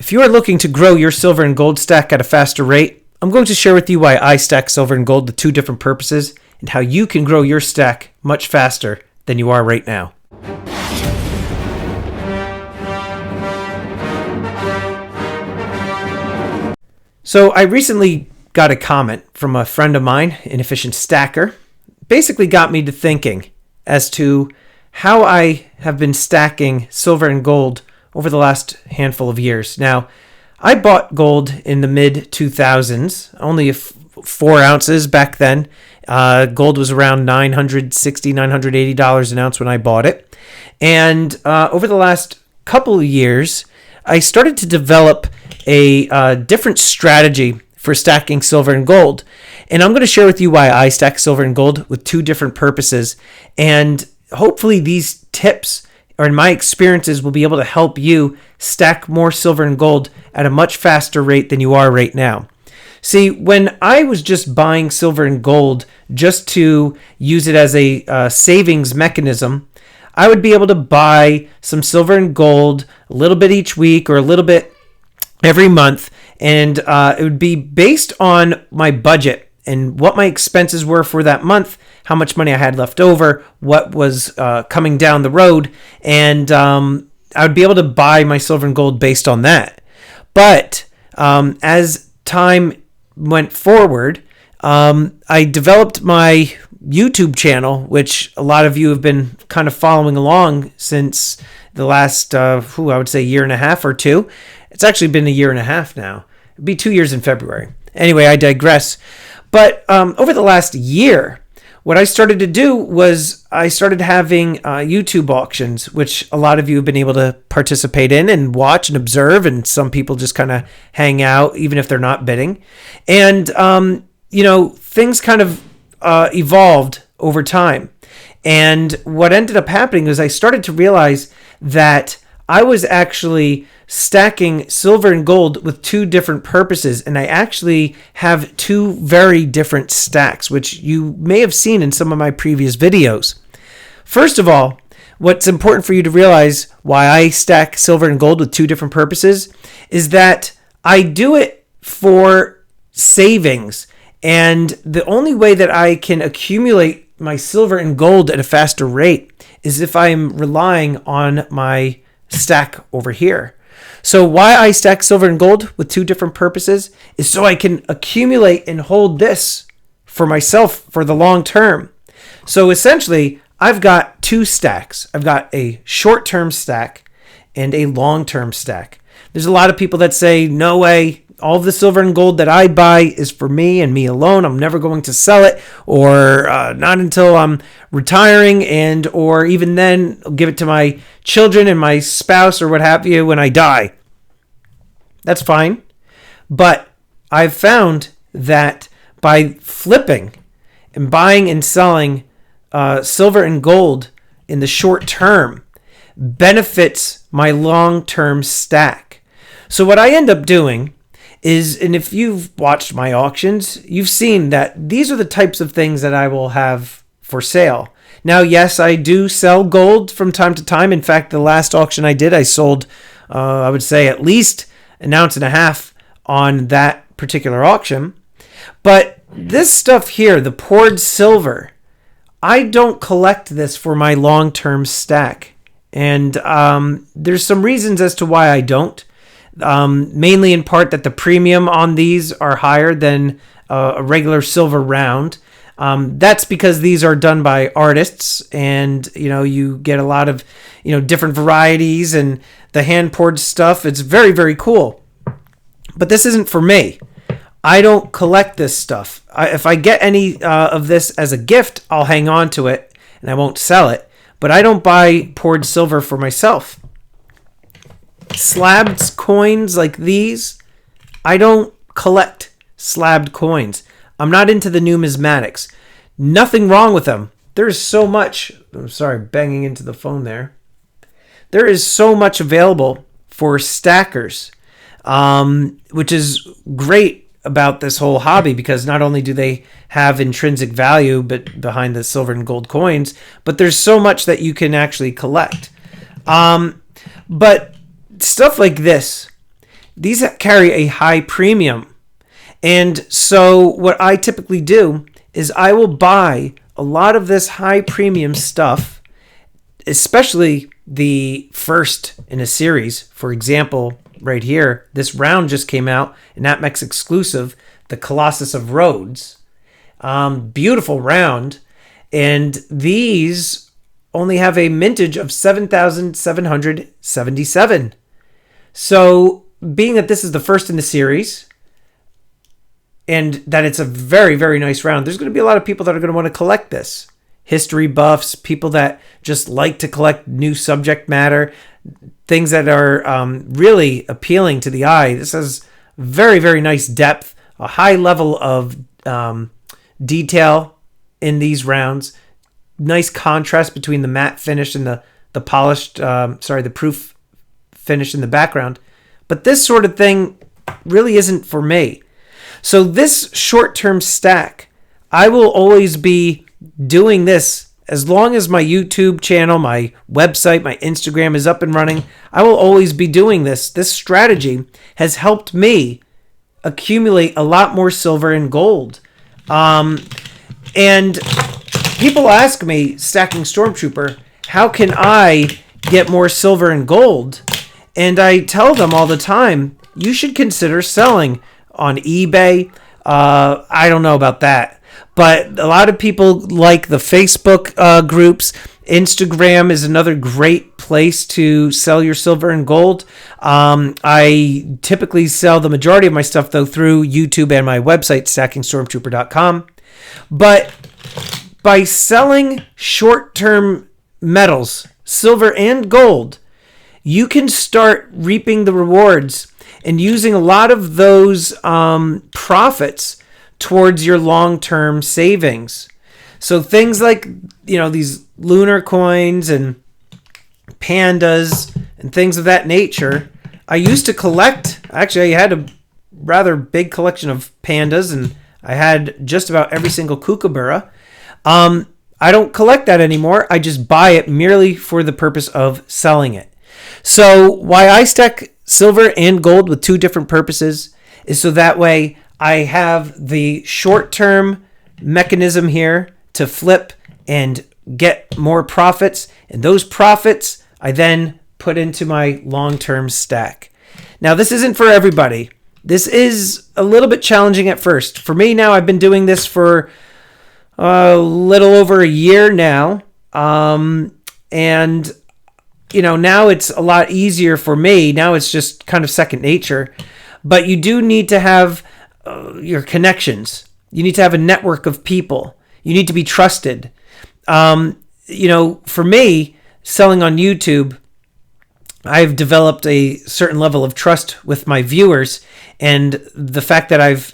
If you are looking to grow your silver and gold stack at a faster rate, I'm going to share with you why I stack silver and gold with two different purposes and how you can grow your stack much faster than you are right now. So I recently got a comment from a friend of mine, an efficient stacker, basically got me to thinking as to how I have been stacking silver and gold over the last handful of years. Now, I bought gold in the mid-2000s, only 4 ounces back then. Gold was around $960, $980 an ounce when I bought it. And over the last couple of years, I started to develop a different strategy for stacking silver and gold. And I'm going to share with you why I stack silver and gold with two different purposes. And hopefully these tips, or in my experiences, will be able to help you stack more silver and gold at a much faster rate than you are right now. See, when I was just buying silver and gold just to use it as a savings mechanism, I would be able to buy some silver and gold a little bit each week or a little bit every month, and it would be based on my budget and what my expenses were for that month, how much money I had left over, what was coming down the road, and I would be able to buy my silver and gold based on that. But as time went forward, I developed my YouTube channel, which a lot of you have been kind of following along since the last, I would say, year and a half or two. It's actually been a year and a half now. It'll be 2 years in February. Anyway, I digress. But over the last year, what I started to do was I started having YouTube auctions, which a lot of you have been able to participate in and watch and observe, and some people just kind of hang out, even if they're not bidding. And, things kind of evolved over time. And what ended up happening is I started to realize that I was actually stacking silver and gold with two different purposes, and I actually have two very different stacks, which you may have seen in some of my previous videos. First of all, what's important for you to realize why I stack silver and gold with two different purposes is that I do it for savings, and the only way that I can accumulate my silver and gold at a faster rate is if I'm relying on my stack over here. So why I stack silver and gold with two different purposes is so I can accumulate and hold this for myself for the long term. So essentially, I've got two stacks. I've got a short-term stack and a long-term stack. There's a lot of people that say, no way, all the silver and gold that I buy is for me and me alone. I'm never going to sell it, or not until I'm retiring, and or even then I'll give it to my children and my spouse or what have you when I die. That's fine. But I've found that by flipping and buying and selling silver and gold in the short term benefits my long-term stack. So what I end up doing is, and if you've watched my auctions, you've seen that these are the types of things that I will have for sale. Now, yes, I do sell gold from time to time. In fact, the last auction I did, I sold, I would say, at least an ounce and a half on that particular auction. But this stuff here, the poured silver, I don't collect this for my long-term stack. And there's some reasons as to why I don't. Mainly in part that the premium on these are higher than a regular silver round. That's because these are done by artists, and you get a lot of different varieties and the hand poured stuff. It's very, very cool. But this isn't for me. I don't collect this stuff. If I get any of this as a gift, I'll hang on to it and I won't sell it. But I don't buy poured silver for myself. Slabbed coins like these, I don't collect slabbed coins. I'm not into the numismatics. Nothing wrong with them. There's so much. I'm sorry, banging into the phone there. There is so much available for stackers, which is great about this whole hobby, because not only do they have intrinsic value but behind the silver and gold coins, but there's so much that you can actually collect. But stuff like this, these carry a high premium. And so what I typically do is I will buy a lot of this high premium stuff, especially the first in a series. For example, right here, this round just came out, an APMEX exclusive, the Colossus of Rhodes. Beautiful round. And these only have a mintage of 7,777. So being that this is the first in the series, and that it's a very, very nice round, there's going to be a lot of people that are going to want to collect this. History buffs, people that just like to collect new subject matter, things that are really appealing to the eye. This has very, very nice depth, a high level of detail in these rounds, nice contrast between the matte finish and the polished, the proof finish in the background. But this sort of thing really isn't for me. So this short-term stack, I will always be doing this as long as my YouTube channel, my website, my Instagram is up and running. I will always be doing this. This strategy has helped me accumulate a lot more silver and gold. And people ask me, Stacking Stormtrooper, how can I get more silver and gold? And I tell them all the time, you should consider selling on eBay. I don't know about that, but a lot of people like the Facebook groups. Instagram is another great place to sell your silver and gold. I typically sell the majority of my stuff, though, through YouTube and my website, stackingstormtrooper.com. But by selling short-term metals, silver and gold, you can start reaping the rewards and using a lot of those profits towards your long-term savings. So things like, these lunar coins and pandas and things of that nature, I used to collect. Actually, I had a rather big collection of pandas, and I had just about every single kookaburra. I don't collect that anymore. I just buy it merely for the purpose of selling it. So why I stack silver and gold with two different purposes is so that way I have the short-term mechanism here to flip and get more profits, and those profits I then put into my long-term stack. Now, this isn't for everybody. This is a little bit challenging at first. For me now, I've been doing this for a little over a year now, and now it's a lot easier for me. Now it's just kind of second nature. But you do need to have your connections. You need to have a network of people. You need to be trusted. For me, selling on YouTube, I've developed a certain level of trust with my viewers. And the fact that I've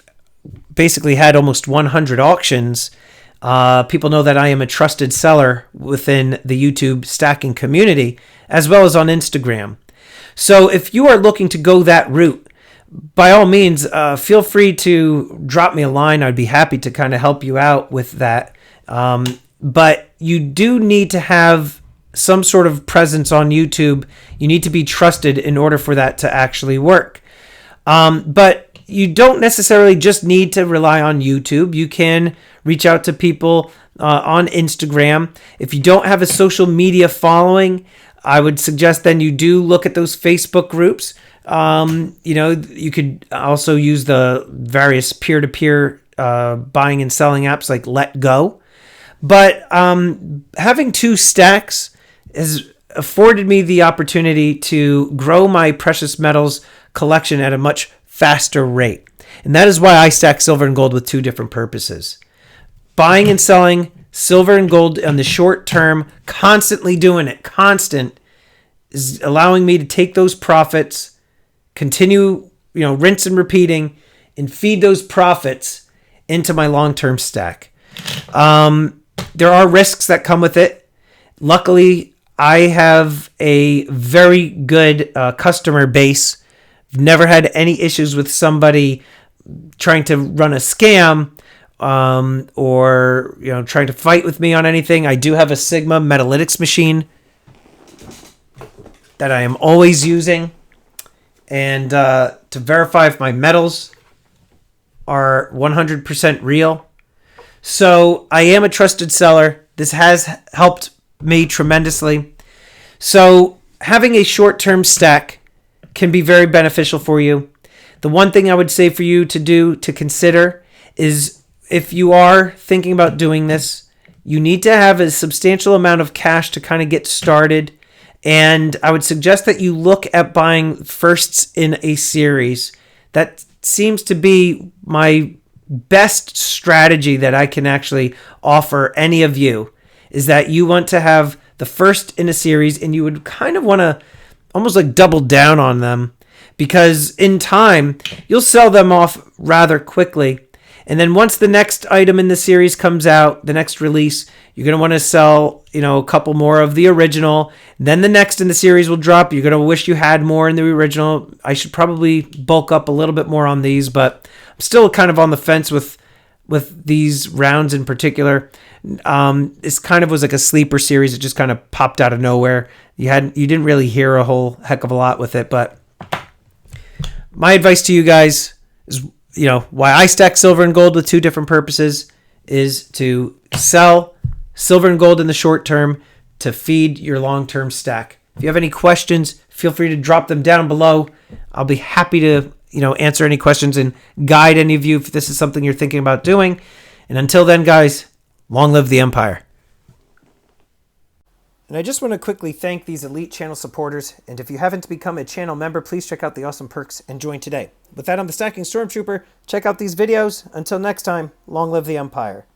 basically had almost 100 auctions, people know that I am a trusted seller within the YouTube stacking community, as well as on Instagram. So if you are looking to go that route, by all means, feel free to drop me a line. I'd be happy to kind of help you out with that. But you do need to have some sort of presence on YouTube. You need to be trusted in order for that to actually work. But you don't necessarily just need to rely on YouTube. You can reach out to people on Instagram. If you don't have a social media following, I would suggest then you do look at those Facebook groups. You could also use the various peer-to-peer buying and selling apps like Let Go. But having two stacks has afforded me the opportunity to grow my precious metals collection at a much faster rate. And that is why I stack silver and gold with two different purposes. Buying and selling silver and gold on the short term, constantly doing it, constant, is allowing me to take those profits, continue, rinse and repeating, and feed those profits into my long-term stack. There are risks that come with it. Luckily, I have a very good customer base. I've never had any issues with somebody trying to run a scam or trying to fight with me on anything. I do have a Sigma metalytics machine that I am always using. And to verify if my metals are 100% real. So I am a trusted seller. This has helped me tremendously. So having a short-term stack can be very beneficial for you. The one thing I would say for you to do, to consider, is if you are thinking about doing this, you need to have a substantial amount of cash to kind of get started. And I would suggest that you look at buying firsts in a series. That seems to be my best strategy that I can actually offer any of you, is that you want to have the first in a series and you would kind of want to almost like double down on them, because in time you'll sell them off rather quickly. And then once the next item in the series comes out, the next release, you're going to want to sell, a couple more of the original. Then the next in the series will drop. You're going to wish you had more in the original. I should probably bulk up a little bit more on these, but I'm still kind of on the fence with these rounds in particular. This kind of was like a sleeper series. It just kind of popped out of nowhere. You didn't really hear a whole heck of a lot with it, but my advice to you guys is, why I stack silver and gold with two different purposes is to sell silver and gold in the short term to feed your long-term stack. If you have any questions, feel free to drop them down below. I'll be happy to, answer any questions and guide any of you if this is something you're thinking about doing. And until then, guys, long live the Empire. And I just want to quickly thank these elite channel supporters. And if you haven't become a channel member, please check out the awesome perks and join today. With that, I'm the Stacking Stormtrooper. Check out these videos. Until next time, long live the Empire.